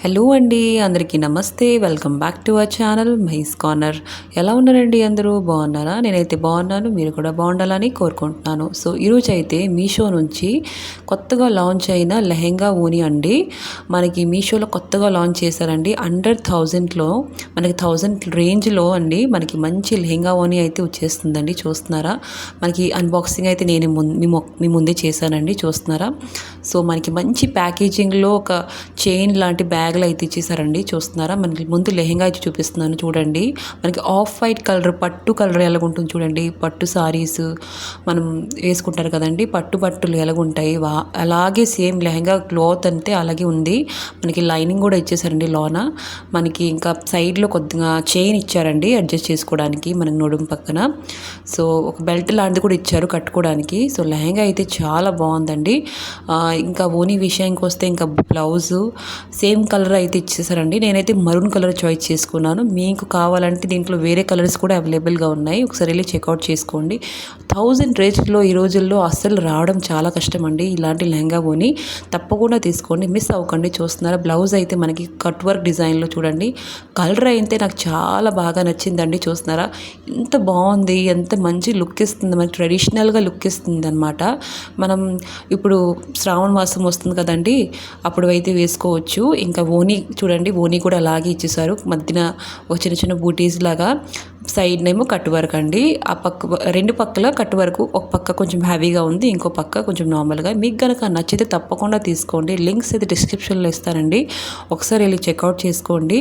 Hello అండి, అందరికీ నమస్తే. Welcome back to our channel Mahi's corner. ఎలా ఉన్నారండి? అందరూ బాగున్నారా? నేనైతే బాగున్నాను, మీరు కూడా బాగుండాలని కోరుకుంటున్నాను. సో ఈరోజు అయితే మీషో నుంచి కొత్తగా లాంచ్ అయిన లెహెంగా ఓని అండి. మనకి మీషోలో కొత్తగా లాంచ్ చేశారండి. అండర్ 1000లో మనకి 1000 రేంజ్లో అండి మనకి మంచి లెహెంగా ఓని అయితే వచ్చేస్తుందండి. చూస్తున్నారా? మనకి అన్బాక్సింగ్ అయితే నేను మీ ముందే చేశానండి. చూస్తున్నారా? సో మనకి మంచి ప్యాకేజింగ్లో ఒక చైన్ లాంటి బ్యాగ్లో అయితే ఇచ్చేసారండి. చూస్తున్నారా? మనకి ముందు లెహెంగా అయితే చూపిస్తున్నాను చూడండి. మనకి ఆఫ్ వైట్ కలర్, పట్టు కలర్ ఎలాగుంటుంది చూడండి. పట్టు సారీస్ మనం వేసుకుంటారు కదండి, పట్టులు ఎలాగుంటాయి అలాగే సేమ్ లెహెంగా క్లాత్ అంతే అలాగే ఉంది. మనకి లైనింగ్ కూడా ఇచ్చేసారండి లోన. మనకి ఇంకా సైడ్లో కొద్దిగా చైన్ ఇచ్చారండి అడ్జస్ట్ చేసుకోవడానికి మనకి నడుము పక్కన. సో ఒక బెల్ట్ లాంటిది కూడా ఇచ్చారు కట్టుకోవడానికి. సో లెహెంగా అయితే చాలా బాగుందండి. ఇంకా ఓనీ విషయానికి వస్తే ఇంకా బ్లౌజు సేమ్ కలర్ అయితే ఇచ్చేసారండి. నేనైతే మరూన్ కలర్ చాయిస్ చేసుకున్నాను. మీకు కావాలంటే దీంట్లో వేరే కలర్స్ కూడా అవైలబుల్గా ఉన్నాయి. ఒకసారి వెళ్ళి చెక్అవుట్ చేసుకోండి. 1000 రేంజ్లో ఈ రోజుల్లో అస్సలు రావడం చాలా కష్టం అండి. ఇలాంటి లెహంగా ఓని తప్పకుండా తీసుకోండి, మిస్ అవ్వకండి. చూస్తున్నారా? బ్లౌజ్ అయితే మనకి కట్ వర్క్ డిజైన్లో చూడండి. కలర్ అయితే నాకు చాలా బాగా నచ్చిందండి. చూస్తున్నారా? ఎంత బాగుంది, ఎంత మంచి లుక్ ఇస్తుంది, మనకి ట్రెడిషనల్గా లుక్ ఇస్తుంది అనమాట. మనం ఇప్పుడు శ్రావణ మాసం వస్తుంది కదండి, అప్పుడు అయితే వేసుకోవచ్చు. ఇంకా ఓనీ చూడండి, ఓనీ కూడా అలాగే ఇచ్చేసారు. మధ్యన ఒక చిన్న చిన్న బూటీస్ లాగా, సైడ్ నేమో కట్ వర్క్ అండి. ఆ పక్క రెండు పక్కల కట్ వర్క్, ఒక పక్క కొంచెం హెవీగా ఉంది, ఇంకో పక్క కొంచెం నార్మల్గా. మీకు కనుక నచ్చితే తప్పకుండా తీసుకోండి. లింక్స్ అయితే డిస్క్రిప్షన్లో ఇస్తానండి. ఒకసారి వెళ్ళి చెక్అవుట్ చేసుకోండి,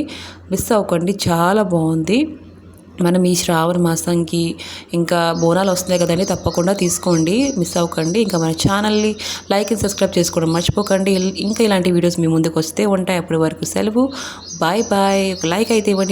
మిస్ అవ్వకండి. చాలా బాగుంది. మనం ఈ శ్రావణ మాసానికి ఇంకా బోనాలు వస్తున్నాయి కదండి, తప్పకుండా తీసుకోండి, మిస్ అవ్వకండి. ఇంకా మన ఛానల్ని లైక్ అండ్ సబ్స్క్రైబ్ చేసుకోవడం మర్చిపోకండి. ఇంకా ఇలాంటి వీడియోస్ మీ ముందుకు వస్తే ఉంటాయి. అప్పటి వరకు సెలవు. Bye bye. ఒక లైక్ అయితే ఇవ్వండి.